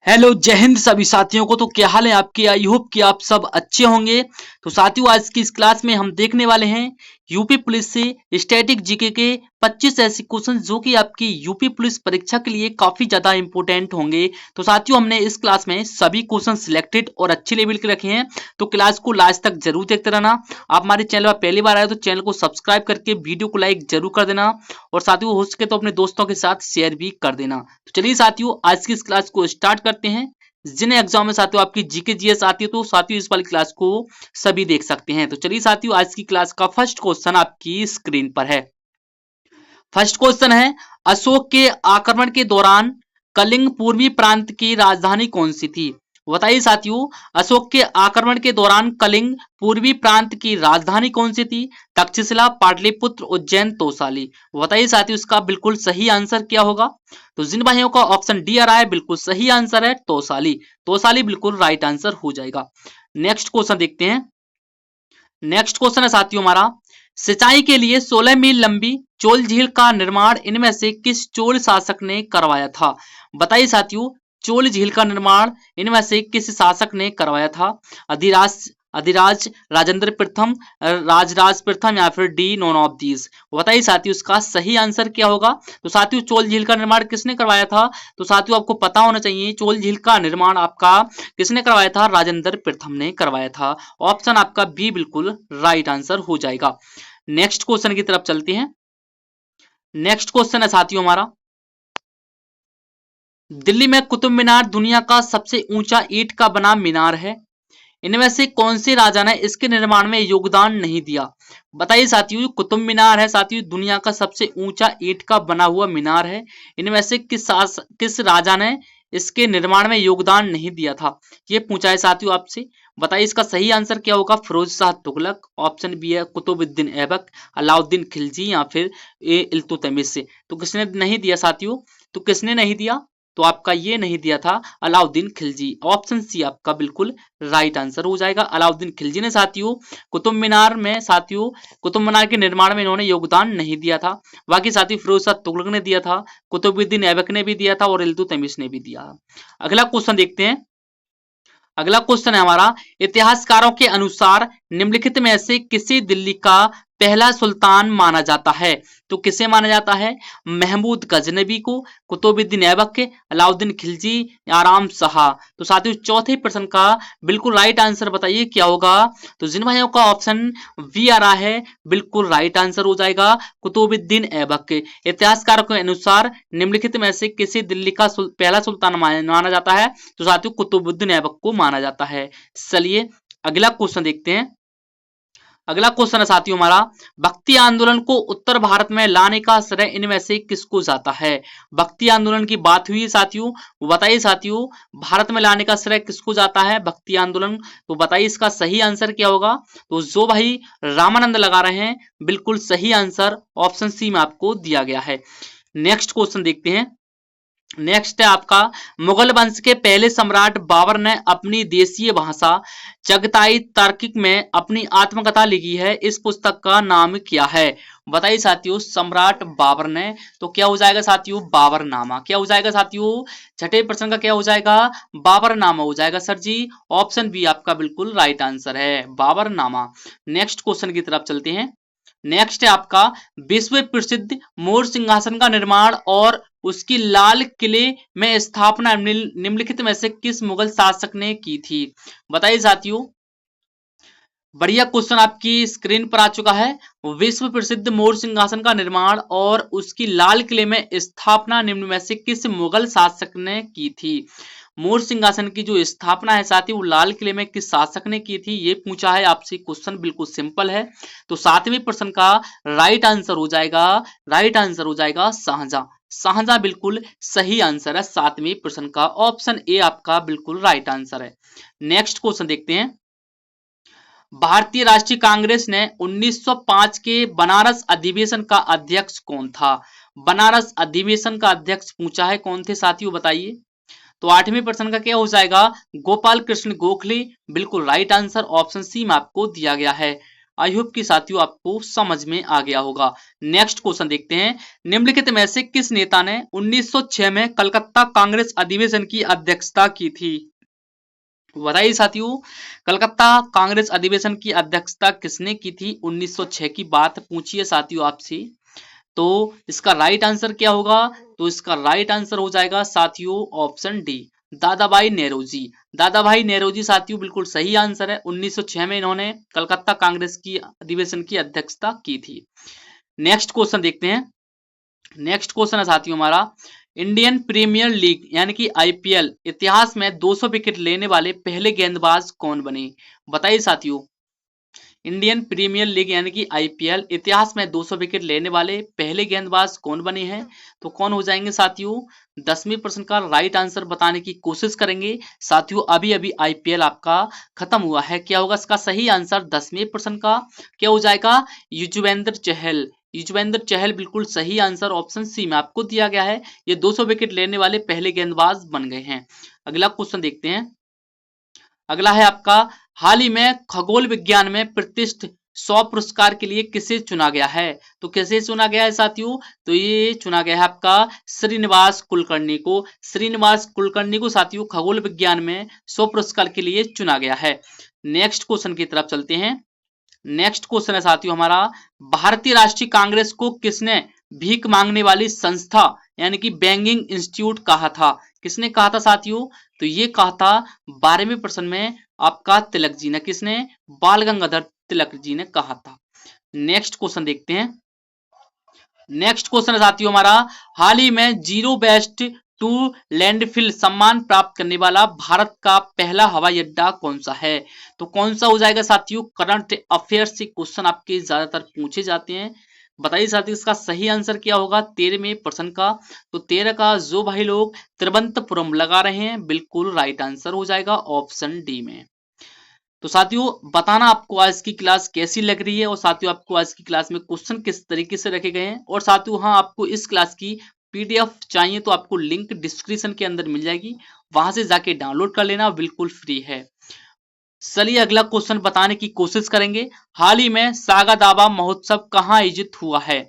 Hello जय हिंद सभी साथियों को। तो क्या हाल है आपके? आई होप कि आप सब अच्छे होंगे। तो साथियों, आज की इस क्लास में हम देखने वाले हैं यूपी पुलिस से स्टैटिक जीके के 25 ऐसे क्वेश्चन जो कि आपकी यूपी पुलिस परीक्षा के लिए काफी ज्यादा इंपॉर्टेंट होंगे। तो साथियों, हमने इस क्लास में सभी क्वेश्चन सिलेक्टेड और अच्छे लेवल के रखे हैं, तो क्लास को लास्ट तक जरूर देखते रहना। आप हमारे चैनल पर पहली बार आए तो चैनल को सब्सक्राइब करके वीडियो को लाइक जरूर कर देना, और साथियों हो सके तो अपने दोस्तों के साथ शेयर भी कर देना। तो चलिए साथियों, आज की इस क्लास को स्टार्ट करते हैं। जिन्हें एग्जाम में साथियों आपकी जीके जीएस आती है तो साथियों इस वाली क्लास को सभी देख सकते हैं। तो चलिए साथियों, आज की क्लास का फर्स्ट क्वेश्चन आपकी स्क्रीन पर है। फर्स्ट क्वेश्चन है, अशोक के आक्रमण के दौरान कलिंग पूर्वी प्रांत की राजधानी कौन सी थी? बताइए साथियों, अशोक के आक्रमण के दौरान कलिंग पूर्वी प्रांत की राजधानी कौन सी थी? तक्षशिला, पाटलिपुत्र, उज्जैन, तोसाली। बताइए साथियों, इसका बिल्कुल सही आंसर क्या होगा? तो जिन भाइयों का ऑप्शन डी आ रहा है बिल्कुल सही आंसर है तोसाली। तोसाली बिल्कुल राइट आंसर हो जाएगा। नेक्स्ट क्वेश्चन देखते हैं। नेक्स्ट क्वेश्चन है साथियों हमारा, सिंचाई के लिए 16 मील लंबी चोल झील का निर्माण इनमें से किस चोल शासक ने करवाया था? बताइए साथियों, चोल झील का निर्माण इनमें से किस शासक ने करवाया था? अधिराज अधिराज, राजेंद्र प्रथम, राजराज प्रथम, या फिर डी नॉन ऑफ दीज। बताइए साथियों, इसका सही आंसर क्या होगा? तो साथियों, चोल झील का निर्माण किसने करवाया था? तो साथियों आपको पता होना चाहिए, चोल झील का निर्माण आपका किसने करवाया था? राजेंद्र प्रथम ने करवाया था। ऑप्शन आपका बी बिल्कुल राइट आंसर हो जाएगा। नेक्स्ट क्वेश्चन की तरफ चलते हैं। नेक्स्ट क्वेश्चन है साथियों हमारा, दिल्ली में कुतुब मीनार दुनिया का सबसे ऊंचा ईंट का बना मीनार है। इनमें से कौन से राजा ने इसके निर्माण में योगदान नहीं दिया? बताइए साथियों, कुतुब मीनार है साथियों दुनिया का सबसे ऊंचा ईंट का बना हुआ मीनार है। इनमें से किस राजा ने इसके निर्माण में योगदान नहीं दिया था, ये पूछा है साथियों आपसे। बताइए इसका सही आंसर क्या होगा? फिरोज शाह तुगलक, ऑप्शन बी है कुतुबुद्दीन ऐबक, अलाउद्दीन खिलजी, या फिर ए इल्तुतमिश। तो किसने नहीं दिया साथियों? तो किसने नहीं दिया? तो आपका ये नहीं दिया था अलाउद्दीन खिलजी। ऑप्शन सी आपका बिल्कुल राइट आंसर हो जाएगा। अलाउद्दीन खिलजी ने साथियों कुतुब मीनार के निर्माण में इन्होंने योगदान नहीं दिया था। बाकी साथियों फिरोज शाह तुगलक ने दिया था, कुतुबुद्दीन ऐबक ने भी दिया था, और इल्तुतमिश ने भी दिया। अगला क्वेश्चन देखते हैं। अगला क्वेश्चन है हमारा, इतिहासकारों के अनुसार निम्नलिखित में से किसे दिल्ली का पहला सुल्तान माना जाता है? तो किसे माना जाता है? महमूद गजनबी को, कुतुबुद्दीन ऐबक के, अलाउद्दीन खिलजी, आराम शाह। तो साथियों चौथे प्रश्न का बिल्कुल राइट आंसर बताइए क्या होगा? तो जिन भाइयों का ऑप्शन बी आ रहा है बिल्कुल राइट आंसर हो जाएगा कुतुबुद्दीन ऐबक के। इतिहासकारों के अनुसार निम्नलिखित में से किसे दिल्ली का पहला सुल्तान माना जाता है? तो साथियों कुतुबुद्दीन ऐबक को माना जाता है। चलिए अगला क्वेश्चन देखते हैं। अगला क्वेश्चन है साथियों हमारा, भक्ति आंदोलन को उत्तर भारत में लाने का श्रेय इनमें से किसको जाता है? भक्ति आंदोलन की बात हुई है साथियों, बताइए साथियों भारत में लाने का श्रेय किसको जाता है भक्ति आंदोलन? तो बताइए इसका सही आंसर क्या होगा? तो जो भाई रामानंद लगा रहे हैं बिल्कुल सही आंसर ऑप्शन सी में आपको दिया गया है। नेक्स्ट क्वेश्चन देखते हैं। नेक्स्ट है आपका, मुगल वंश के पहले सम्राट बाबर ने अपनी देशीय भाषा चगताई तार्किक में अपनी आत्मकथा लिखी है, इस पुस्तक का नाम क्या है? बताइए साथियों, सम्राट बाबर ने, तो क्या हो जाएगा साथियों? बाबरनामा। क्या हो जाएगा साथियों? छठे प्रश्न का क्या हो जाएगा? बाबरनामा हो जाएगा सर जी। ऑप्शन बी आपका बिल्कुल राइट आंसर है, बाबरनामा। नेक्स्ट क्वेश्चन की तरफ चलते हैं। नेक्स्ट है आपका, विश्व प्रसिद्ध मोर सिंहासन का निर्माण और उसकी लाल किले में स्थापना निम्नलिखित में से किस मुगल शासक ने की थी? बताइए साथियों, बढ़िया क्वेश्चन आपकी स्क्रीन पर आ चुका है। विश्व प्रसिद्ध मोर सिंहासन का निर्माण और उसकी लाल किले में स्थापना निम्न में से किस मुगल शासक ने की थी? मोर सिंहासन की जो स्थापना है साथी वो लाल किले में किस शासक ने की थी, ये पूछा है आपसे क्वेश्चन। बिल्कुल सिंपल है। तो सातवें प्रश्न का राइट आंसर हो जाएगा, राइट आंसर हो जाएगा शाहजहां। शाहजहां बिल्कुल सही आंसर है सातवें प्रश्न का। ऑप्शन ए आपका बिल्कुल राइट आंसर है। नेक्स्ट क्वेश्चन देखते हैं। भारतीय राष्ट्रीय कांग्रेस ने 1905 के बनारस अधिवेशन का अध्यक्ष कौन था? बनारस अधिवेशन का अध्यक्ष पूछा है, कौन थे साथियों बताइए? तो आठवें प्रश्न का क्या हो जाएगा? गोपाल कृष्ण गोखले। बिल्कुल राइट आंसर ऑप्शन सी में आपको दिया गया है। आई होप कि साथियों आपको समझ में आ गया होगा। नेक्स्ट क्वेश्चन देखते हैं, निम्नलिखित में से किस नेता ने 1906 में कलकत्ता कांग्रेस अधिवेशन की अध्यक्षता की थी? बताइए साथियों, कलकत्ता कांग्रेस अधिवेशन की अध्यक्षता किसने की थी? 1906 की बात पूछिए साथियों आपसे। तो इसका राइट आंसर क्या होगा? तो इसका राइट आंसर हो जाएगा साथियों ऑप्शन डी, दादाभाई नेहरूजी। दादाभाई नेहरूजी साथियों बिल्कुल सही आंसर है। 1906 में इन्होंने कलकत्ता कांग्रेस की अधिवेशन की अध्यक्षता की थी। नेक्स्ट क्वेश्चन देखते हैं। नेक्स्ट क्वेश्चन है साथियों हमारा, इंडियन प्रीमियर लीग यानी कि आईपीएल इतिहास में 200 विकेट लेने वाले पहले गेंदबाज कौन बने? बताइए साथियों, इंडियन प्रीमियर लीग यानी कि आईपीएल इतिहास में 200 विकेट लेने वाले पहले गेंदबाज कौन बने हैं? तो कौन हो जाएंगे साथियों? 10वें प्रश्न का राइट आंसर बताने की कोशिश करेंगे साथियों। अभी अभी आईपीएल आपका खत्म हुआ है, क्या होगा इसका सही आंसर? 10वें प्रश्न का क्या हो जाएगा? युजवेंद्र चहल। युजवेंद्र चहल बिल्कुल सही आंसर ऑप्शन सी में आपको दिया गया है। ये 200 विकेट लेने वाले पहले गेंदबाज बन गए हैं। अगला क्वेश्चन देखते हैं। अगला है आपका, हाल ही में खगोल विज्ञान में प्रतिष्ठित 100 पुरस्कार के लिए किसे चुना गया है? तो किसे चुना गया है साथियों? तो ये चुना गया है आपका श्रीनिवास कुलकर्णी को। श्रीनिवास कुलकर्णी को साथियों खगोल विज्ञान में 100 पुरस्कार के लिए चुना गया है। नेक्स्ट क्वेश्चन की तरफ चलते हैं। नेक्स्ट क्वेश्चन है साथियों हमारा, भारतीय राष्ट्रीय कांग्रेस को किसने भीख मांगने वाली संस्था यानी कि बैंकिंग इंस्टीट्यूट कहा था? किसने कहा था साथियों? तो ये कहा था 12वें प्रश्न में आपका तिलक जी ने। किसने? बाल गंगाधर तिलक जी ने कहा था। नेक्स्ट क्वेश्चन देखते हैं। नेक्स्ट क्वेश्चन है साथियों हमारा, हाल ही में जीरो वेस्ट टू लैंडफिल सम्मान प्राप्त करने वाला भारत का पहला हवाई अड्डा कौन सा है? तो कौन सा हो जाएगा साथियों? करंट अफेयर से क्वेश्चन आपके ज्यादातर पूछे जाते हैं। बताइए साथियों इसका सही आंसर क्या होगा 13वें प्रश्न का? तो 13 का जो भाई लोग तिरुवनंतपुरम लगा रहे हैं बिल्कुल राइट आंसर हो जाएगा ऑप्शन डी में। तो साथियों बताना आपको आज की क्लास कैसी लग रही है और साथियों आपको आज की क्लास में क्वेश्चन किस तरीके से रखे गए हैं। और साथियों हाँ, आपको इस क्लास की पीडीएफ चाहिए तो आपको लिंक डिस्क्रिप्शन के अंदर मिल जाएगी, वहां से जाके डाउनलोड कर लेना, बिल्कुल फ्री है। चलिए अगला क्वेश्चन बताने की कोशिश करेंगे। हाल ही में सागा दावा महोत्सव कहाँ आयोजित हुआ है?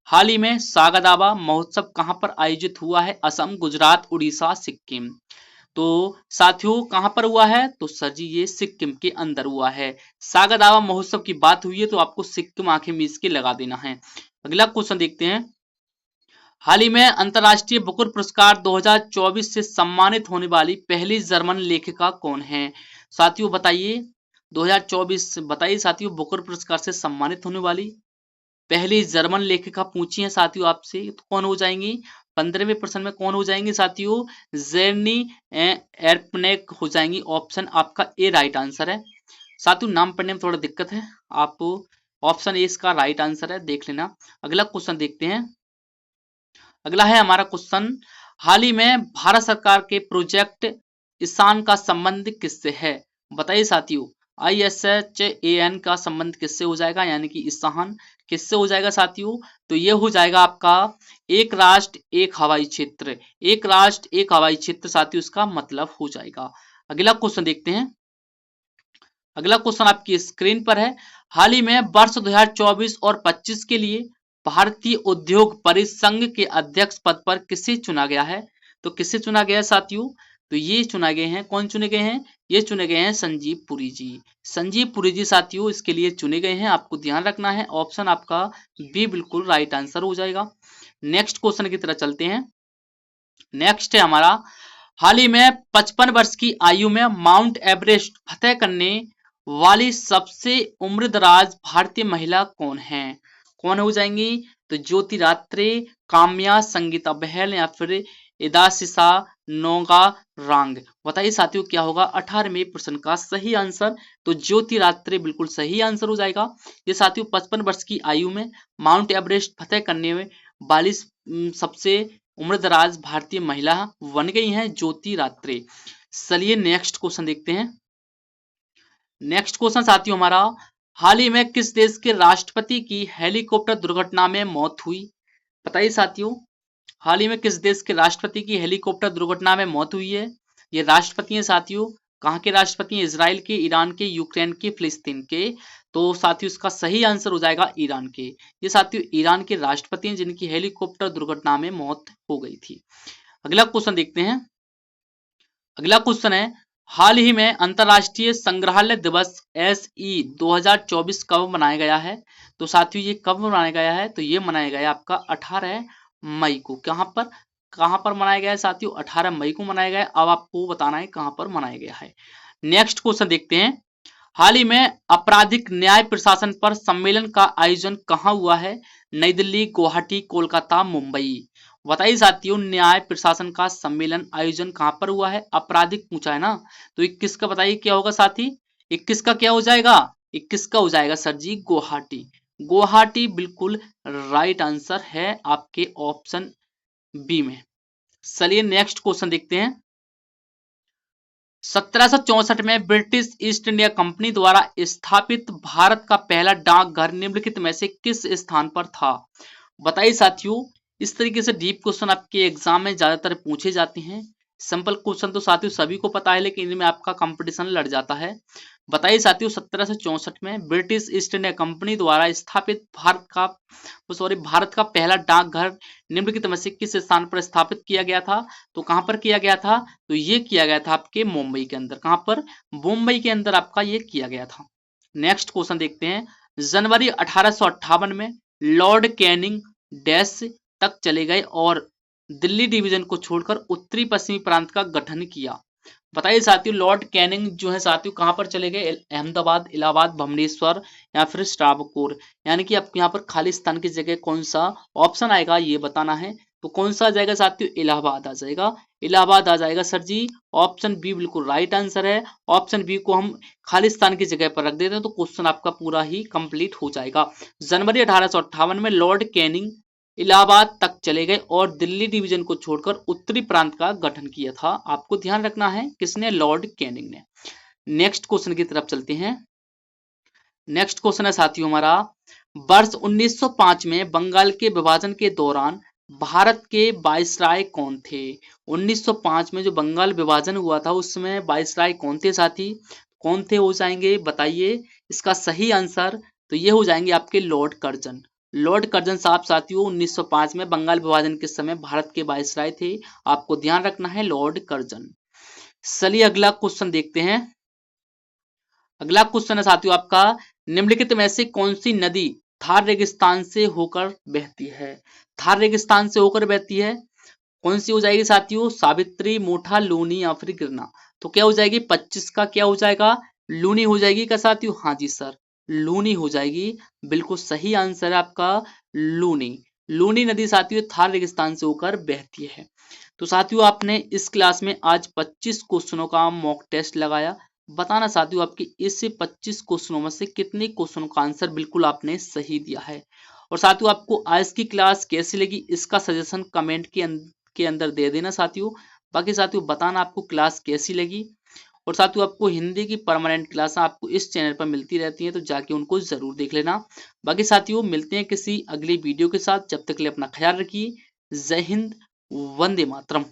हाल ही में सागा दावा महोत्सव कहां पर आयोजित हुआ है? असम, गुजरात, उड़ीसा, सिक्किम। तो साथियों कहां पर हुआ है? तो सर जी ये सिक्किम के अंदर हुआ है। सागा दावा महोत्सव की बात हुई है तो आपको सिक्किम आंखें मीच के लगा देना है। अगला क्वेश्चन देखते हैं। हाल ही में अंतरराष्ट्रीय बुकर पुरस्कार 2024 से सम्मानित होने वाली पहली जर्मन लेखिका कौन है? साथियों बताइए 2024 बताइए साथियों बुकर पुरस्कार से सम्मानित होने वाली पहली जर्मन लेखिका पूछी है साथियों आपसे, तो कौन हो जाएंगी? 15वें प्रश्न में कौन हो जाएंगे साथियों? जेरनी एर्पनेक हो जाएंगी। ऑप्शन आपका ए राइट आंसर है। साथियों नाम पढ़ने में थोड़ा दिक्कत है, आप ऑप्शन ए इसका राइट आंसर है, देख लेना। अगला क्वेश्चन देखते हैं। अगला है हमारा क्वेश्चन, हाल ही में भारत सरकार के प्रोजेक्ट ईशान का संबंध किससे है? बताइए साथियों, ISHAN का संबंध किससे हो जाएगा यानी कि ईशान किससे हो जाएगा साथियों? तो ये हो जाएगा आपका एक राष्ट्र एक हवाई क्षेत्र। एक राष्ट्र एक हवाई क्षेत्र साथियों इसका मतलब हो जाएगा। अगला क्वेश्चन देखते हैं। अगला क्वेश्चन आपकी स्क्रीन पर है, हाल ही में वर्ष 2024 और 25 के लिए भारतीय उद्योग परिसंघ के अध्यक्ष पद पर किसे चुना गया है? तो किसे चुना गया है साथियों? तो ये चुना गए हैं, कौन चुने गए हैं? ये चुने गए हैं संजीव पुरी जी। संजीव पुरी जी साथियों इसके लिए चुने गए हैं, आपको ध्यान रखना है। ऑप्शन आपका बी बिल्कुल राइट आंसर हो जाएगा। नेक्स्ट क्वेश्चन की तरह चलते हैं। नेक्स्ट है हमारा, हाल ही में 55 वर्ष की आयु में माउंट एवरेस्ट फतेह करने वाली सबसे उम्रदराज भारतीय महिला कौन है? कौन हो जाएंगी? तो ज्योति रात्रे, काम्या, संगीता बहल या फिर इदासिसा नोगा रांग। बताइए साथियों क्या होगा 18वें प्रश्न का सही आंसर? तो ज्योति रात्रे बिल्कुल सही आंसर हो जाएगा। ये साथियों 55 वर्ष की आयु में माउंट एवरेस्ट फतेह करने वाली सबसे उम्रदराज भारतीय महिला बन गई हैं ज्योति रात्रे। चलिए नेक्स्ट क्वेश्चन देखते हैं। नेक्स्ट क्वेश्चन साथियों हमारा, हाल ही में किस देश के राष्ट्रपति की हेलीकॉप्टर दुर्घटना में मौत हुई? बताइए साथियों, हाल ही में किस देश के राष्ट्रपति की हेलीकॉप्टर दुर्घटना में मौत हुई है? ये राष्ट्रपति हैं साथियों, कहाँ के राष्ट्रपति हैं? इजराइल के, ईरान के, यूक्रेन के, फिलिस्तीन के। तो साथियों इसका सही आंसर हो जाएगा ईरान के। ये साथियों ईरान के राष्ट्रपति हैं जिनकी हेलीकॉप्टर दुर्घटना में मौत हो गई थी। अगला क्वेश्चन देखते हैं। अगला क्वेश्चन है, हाल ही में अंतरराष्ट्रीय संग्रहालय दिवस SE 2024 कब मनाया गया है? तो साथियों ये कब मनाया गया है? तो ये मनाया गया आपका 18 मई को। कहां पर मनाया गया है साथियों? 18 मई को मनाया गया है। अब आपको बताना है कहां पर मनाया गया है। नेक्स्ट क्वेश्चन देखते हैं। हाल ही में आपराधिक न्याय प्रशासन पर सम्मेलन का आयोजन कहां हुआ है? नई दिल्ली, गुवाहाटी, कोलकाता, मुंबई। बताइए साथियों, न्याय प्रशासन का सम्मेलन आयोजन कहां पर हुआ है? आपराधिक पूछा है ना, तो 21 का बताइए क्या होगा साथी? 21 का क्या हो जाएगा? 21 का हो जाएगा सर जी गुवाहाटी। गुवाहाटी बिल्कुल राइट आंसर है आपके ऑप्शन बी में। चलिए नेक्स्ट क्वेश्चन देखते हैं। 1764 में ब्रिटिश ईस्ट इंडिया कंपनी द्वारा स्थापित भारत का पहला डाकघर निम्नलिखित में से किस स्थान पर था? बताइए साथियों, इस तरीके से डीप क्वेश्चन आपके एग्जाम में ज्यादातर पूछे जाते हैं। सिंपल क्वेश्चन तो साथियों सभी को पता है, लेकिन इनमें आपका कंपटीशन लड़ जाता है। बताइए साथियों, 1764 में ब्रिटिश ईस्ट इंडिया कंपनी द्वारा स्थापित भारत का पहला डाकघर निम्नलिखित में से किस स्थान पर स्थापित किया गया था? तो कहां पर किया गया था? तो ये किया गया था आपके मुंबई के अंदर। कहां पर? मुंबई के अंदर आपका ये किया गया था। नेक्स्ट क्वेश्चन देखते हैं। जनवरी 1858 में लॉर्ड कैनिंग डैश तक चले गए और दिल्ली डिवीजन को छोड़कर उत्तरी पश्चिमी प्रांत का गठन किया। बताइए साथियों, लॉर्ड कैनिंग जो है साथियों कहां पर चले गए? अहमदाबाद, इलाहाबाद, भुवनेश्वर या फिर श्रावणकोर। यानी कि आपको यहाँ पर खालिस्तान की जगह कौन सा ऑप्शन आएगा ये बताना है। तो कौन सा आ जाएगा साथियों? इलाहाबाद आ जाएगा। इलाहाबाद आ जाएगा सर जी। ऑप्शन बी बिल्कुल राइट आंसर है। ऑप्शन बी को हम खालिस्तान की जगह पर रख देते हैं तो क्वेश्चन आपका पूरा ही कंप्लीट हो जाएगा। जनवरी 1858 में लॉर्ड कैनिंग इलाहाबाद तक चले गए और दिल्ली डिवीजन को छोड़कर उत्तरी प्रांत का गठन किया था। आपको ध्यान रखना है किसने? लॉर्ड कैनिंग ने। नेक्स्ट क्वेश्चन की तरफ चलते हैं। नेक्स्ट क्वेश्चन है साथियों हमारा, वर्ष 1905 में बंगाल के विभाजन के दौरान भारत के वायसराय कौन थे? 1905 में जो बंगाल विभाजन हुआ था उसमें वायसराय कौन थे साथी? कौन थे हो जाएंगे बताइए इसका सही आंसर? तो ये हो जाएंगे आपके लॉर्ड कर्जन। लॉर्ड कर्जन साहब साथियों 1905 में बंगाल विभाजन के समय भारत के वायसराय थे। आपको ध्यान रखना है लॉर्ड कर्जन। चलिए अगला क्वेश्चन देखते हैं। अगला क्वेश्चन है साथियों आपका, निम्नलिखित में से कौन सी नदी थार रेगिस्तान से होकर बहती है? थार रेगिस्तान से होकर बहती है कौन सी हो जाएगी साथियों? सावित्री, मोठा, लूनी या फिर गिरना। तो क्या हो जाएगी? 25 का क्या हो जाएगा? लूनी हो जाएगी क्या साथियों? हाँ जी सर, लूनी हो जाएगी। बिल्कुल सही आंसर है आपका लूनी। लूनी नदी साथियों थार रेगिस्तान से होकर बहती है। तो साथियों आपने इस क्लास में आज 25 क्वेश्चनों का मॉक टेस्ट लगाया। बताना साथियों आपके इस 25 क्वेश्चनों में से कितने क्वेश्चनों का आंसर बिल्कुल आपने सही दिया है। और साथियों आपको आज की क्लास कैसी लगी इसका सजेशन कमेंट के अंदर दे देना साथियों। बाकी साथियों बताना आपको क्लास कैसी लगी। और साथियों आपको हिंदी की परमानेंट क्लास आपको इस चैनल पर मिलती रहती है, तो जाके उनको जरूर देख लेना। बाकी साथियों मिलते हैं किसी अगली वीडियो के साथ, जब तक के लिए अपना ख्याल रखिए। जय हिंद, वंदे मातरम।